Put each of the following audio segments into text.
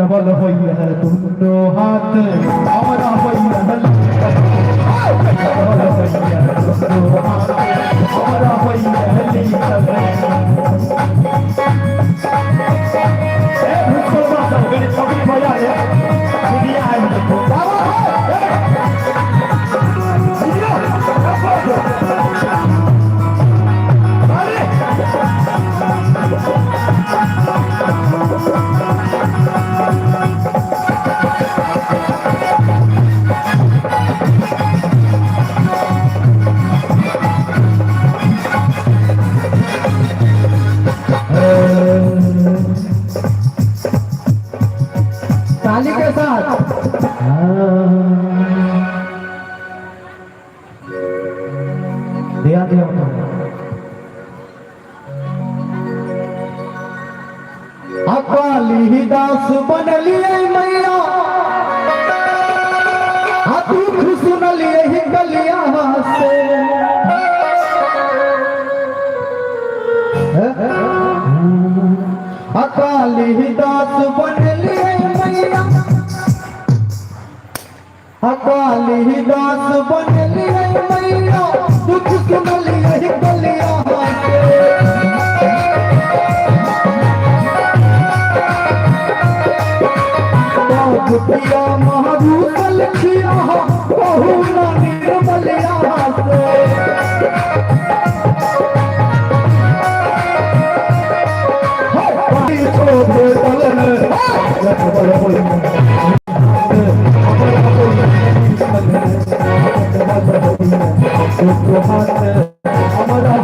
Double होई है दोनों हाथ हमारा होई है डबल होई है दोनों हाथ हमारा होई है ताली के साथ दिया दिया अकाली दास बन लिए मैया दुख सुन लिए ही गलिया से अकाली दास बन लिए मैया अकाली दास बन लिए मैया दुख सुन लिए ही गलिया पिया महाभूतल किया बहु न निर्मलिया हमारा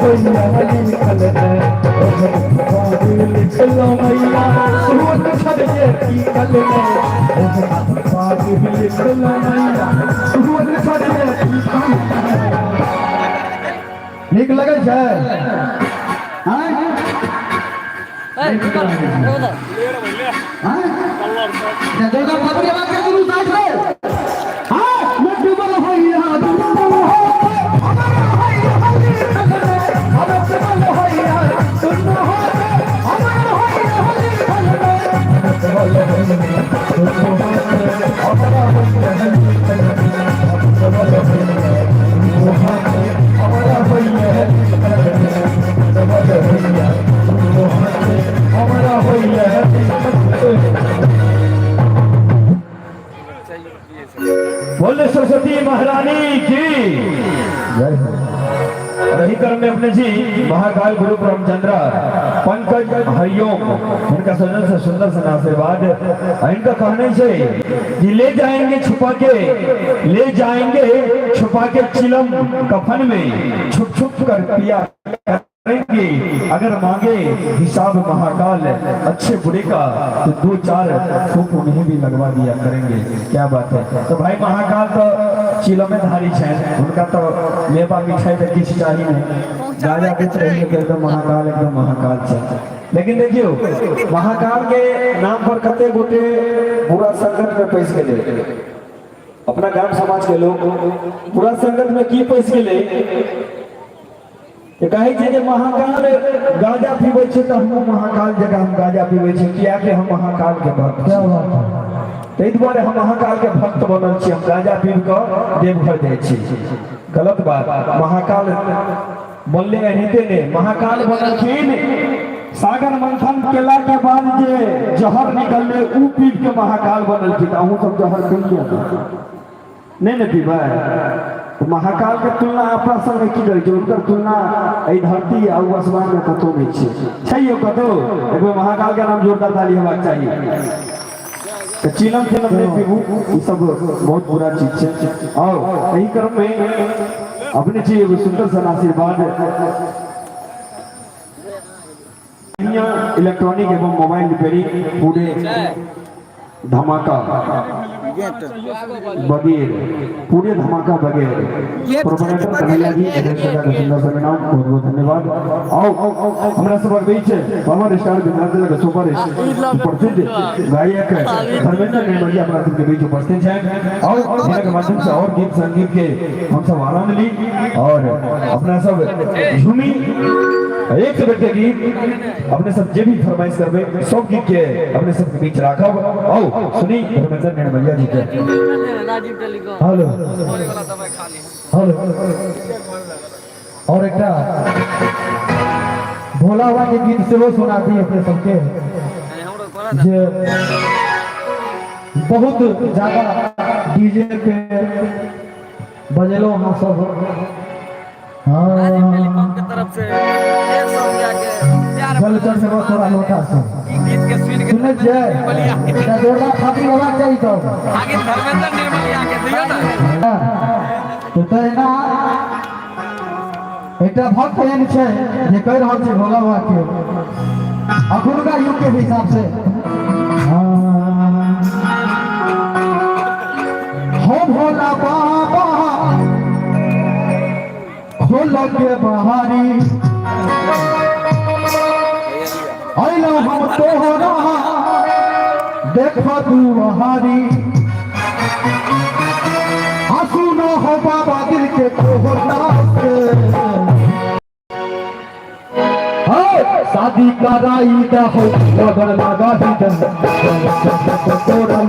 नीक लगे बोले सरस्वती महारानी की रही क्रम में अपने जी महाकाल गुरु ब्रह्मचंद्र पंकज हरिओम इनका सुंदर से आशीर्वाद इनका कहने से कि ले जाएंगे छुपा के चिलम कफन में छुप कर पिया करेंगे अगर मांगे हिसाब महाकाल अच्छे बुरे का तो 2-4 फूक उन्हें भी लगवा दिया करेंगे। क्या बात है। तो भाई महाकाल तो चिलो में धारी है उनका तो मेवा मिठाई तो किसी चाहिए नहीं गाजा के चाहिए एकदम महाकाल है। लेकिन देखियो महाकाल के नाम पर कते गोटे बुरा संगत में पैस गए अपना गांव समाज के लोग बुरा संगत में की पैस गए कहे जे महाकाल गाजा पीबे छे तो हम महाकाल जगह हम गाजा पीबे छे किया कि हम महाकाल के भक्त क्या बात है तै दुआरे हम महाकाल के भक्त बनल छी हम गाजा पीब के देवघर जाय छी गलत बात महाकाल बोलले एहिते ने महाकाल बनलखिन सागर मंथन केला के बाद जे जहर निकलले उ पीब के महाकाल बनलखिन अहू सब जहर पी लिया नहीं पीबे तो महाकाल के तुलना अपना संग की करी उनकर तुलना ए धरती और आसमान में कतो नहीं छै कतो एक महाकाल का नाम जोरदार ताली होना चाहिए। तो चिलम नहीं पीबू ये सब बहुत बुरा चीज है और यही क्रम में अपने चाहिए सुंदर सा आशीर्वाद इलेक्ट्रॉनिक एवं मोबाइल रिपेयरिंग पूरे धमाका बगैर पूरे धमाका बगैर प्रोपराइटर कन्हैया जी सुंदर सा नाम बहुत बहुत धन्यवाद। आओ हमरा सब बीच पावर स्टार विद्यार्थी के सुपर प्रसिद्ध गायक धर्मेंद्र नेमरिया अपना सब के बीच उपस्थित हैं और इनके के माध्यम से और गीत संगीत के हम सब आनंद ली और अपना सब झूमी एक से बैठे गीत अपने सब जे भी फरमाइश करबे सब गीत के अपने सब के बीच राखब आओ सुनी धर्मेंद्र निर्मलिया जी के हेलो हेलो और एक भोला बाबा के गीत से वो सुना दी अपने सबके जे बहुत ज्यादा डीजे पे बजेलो हाँ सब तरफ से एक सौ के चल चल से बहुत थोड़ा लोटा से गीत के सुन के सुने जे এটা जोरदार खाती होना चाहिए तो आगे धर्मेंद्र निर्मलिया के दियो ना तो तेना एकटा भक्त एहन छै जे कह रहल छै भोला बाबा के अखुनका युग के हिसाब से हो भोला बाबा खोल के बहारी आइलो हम तोहरा देखो तू बहारी आंसू न हो बाबा दिल के तोहरा शादी कराई दहो लगन लगा ही तोरा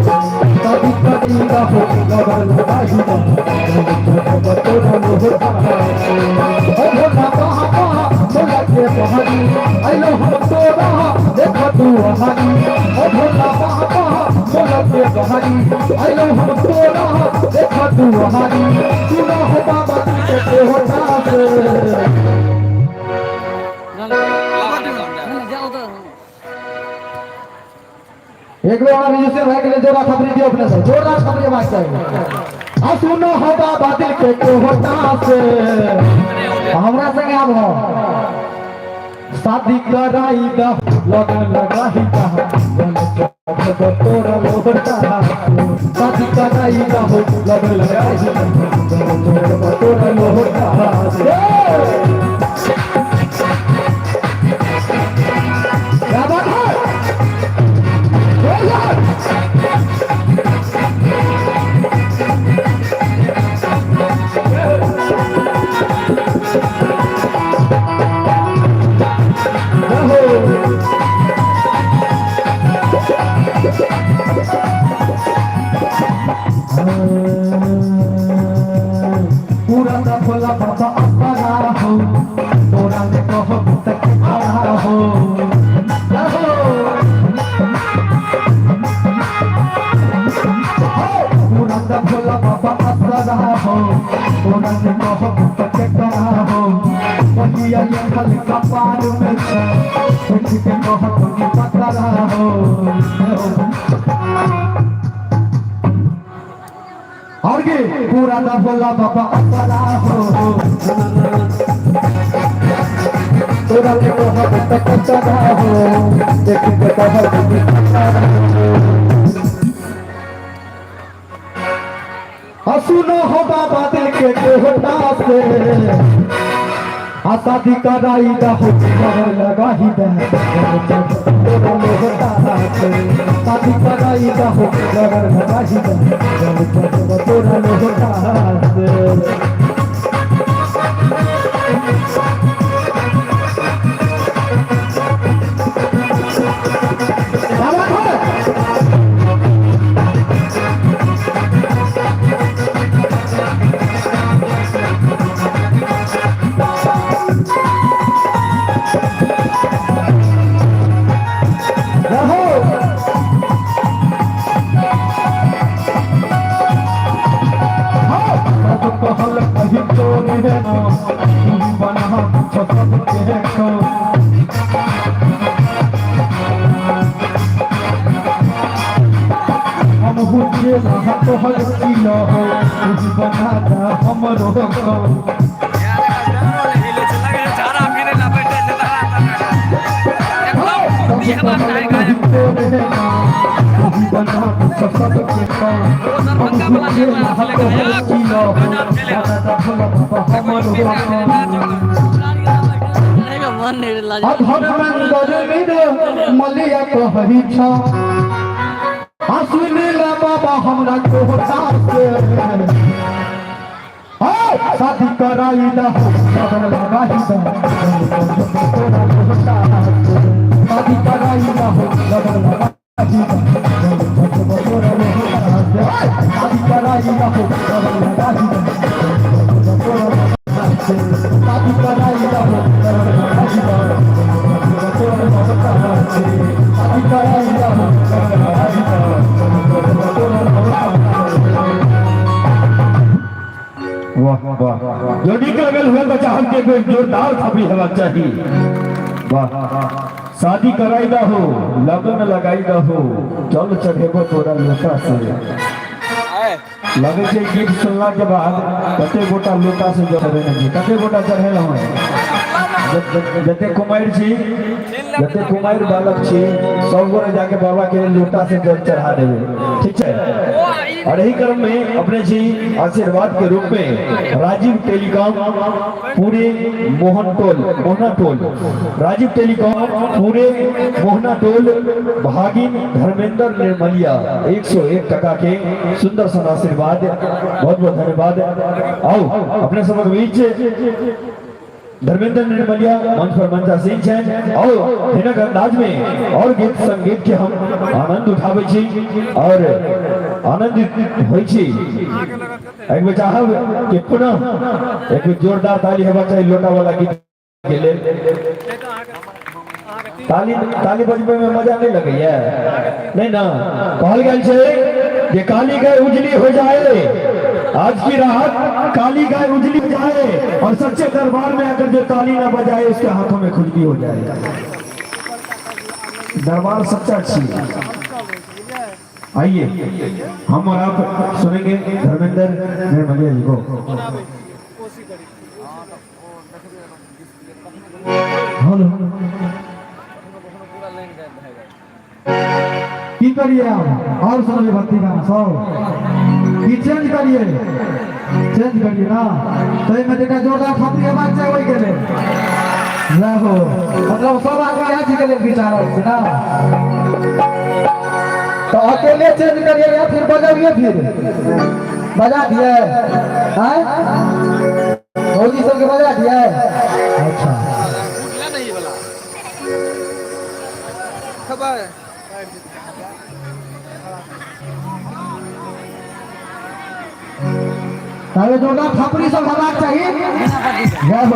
शादी कराई दहो लगन लगा ही तोरा भोला के बहारी आइलो हम तोरा देख तू बहारी ओ भोला भोला के बहारी आइलो हम तोरा देख तू बहारी तू न हो बाबा के तोहरा एक बार म्यूजिशियन भाई के लिए जोरा खबरी दियो अपने से जोरदार खबरी बात चाहिए आ सुनो हो बाबा दिल के कोहटा से हमरा संग आब हो शादी कराई दा लगन लगाई दा तोरा लोटा शादी कराई दा हो लगन लगाई दा तोरा लोटा क्या बात है पूरा भोला बाबा अपना हो तोरा ने कहो तक आ हो पूरा भोला बाबा अपना हो तोरा ने कहो तक हो पहिया खल का पार में कुछ के कहो तो पता हो और के पूरा ना भोला बाबा अपना हो तोरा के कहो तक चढ़ा हो देख के कहो सुनो हो बाबा दिल के कोहटा से शादी कराई दा हो लगा ही दा तोरा लोटा से शादी कराई दा हो लगा ही दा तोरा लोटा से मलिया कहरी छा सुन बाबा हमरा कोहटा से शादी कराई दा लगन लगाई दा शादी कराई दा लगन लगाई दा शादी कराई दा लगन लगाई दा शादी कराई दा लगन लगाई दा शादी कराई दा लगन लगाई दा। वाह वाह जो निकल गए हुए बच्चा हमके कोई जोरदार थपड़ी हवा चाहिए। वाह शादी कराई दा हो लगन लगाई दा हो चल चढ़ेबो तोरा लोटा से लगे छे गीत सुनला के बाद कते गोटा लोटा से जो चढ़े नहीं कते गोटा चढ़ेला हो जते कुमार छी जते कुमार बालक छी सब गोरे जाके बाबा के लोटा से जल चढ़ा देवे ठीक है। और यही क्रम में अपने जी आशीर्वाद के रूप में राजीव टेलीकॉम पूरे मोहना टोल राजीव टेलीकॉम पूरे मोहना टोल भागिन धर्मेंद्र निर्मलिया 101 टका के सुंदर सा आशीर्वाद बहुत बहुत धन्यवाद। आओ अपने समझ बीच धर्मेंद्र निर्मलिया मंच पर मंचा सिंह हैं और हिनक अंदाज में और गीत संगीत के हम आनंद उठावे छी और आनंदित होई छी। एक बेर चाहब कि पुनः एक जोरदार ताली हेबा चाहिए लोटा वाला गीत के लेल। ताली बजबे में मजा नहीं लगैया नहीं ना कहल गेल छै जे काली गाय उजली हो जाए आज की रात काली गाय उजली हो जाए और सच्चे दरबार में आकर जो ताली ना बजाए उसके हाथों में खुजली हो जाए। दरबार सच्चा छी। आइए हम और आप सुनेंगे धर्मेंद्र निर्मलिया जी को। हेलो की करिए आप और सुनिए भक्ति गाना सब की चेंज करिए ना तो में देखा जोरदार थपड़ी आवाज चाहिए वही के लिए ना हो मतलब सब आदमी यहाँ जी के लिए विचार है ना तो अकेले चेंज करिए या फिर बजाइए फिर बजा दिए हैं होली सब के बजा दिए। अच्छा नहीं वाला खबर तारे जोरदार थपड़ी सब हमारा चाहिए जय हो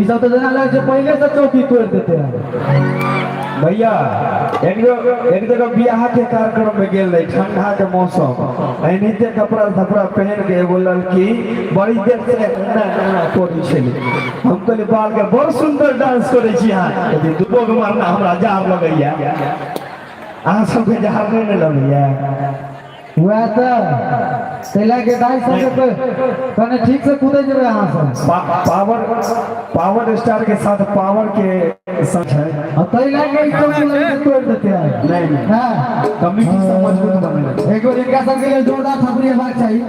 सब तो जना लगे पहले से चौकी तोड़ देते हैं भैया। एक जगह बियाह के कार्यक्रम में गेल रही ठंडा के मौसम एनते कपड़ा धपड़ा पहन के एगो लड़की बड़ी देर से कोरी छली हम कहले बाल के बड़ सुंदर डांस करे छी हां दुबो के मारना हमरा जार लगैया अहाँ सब के जार नहीं लगैया हुआ तो तेला के दाई सब कने ठीक से कूदे जबे अहाँ सब पावर स्टार के साथ पावर के संग है और तेला के तोड़ देते हैं नहीं हां कमिटी से मजबूत बने एक बार इनका सब के लिए जोरदार थपड़ी बात चाहिए।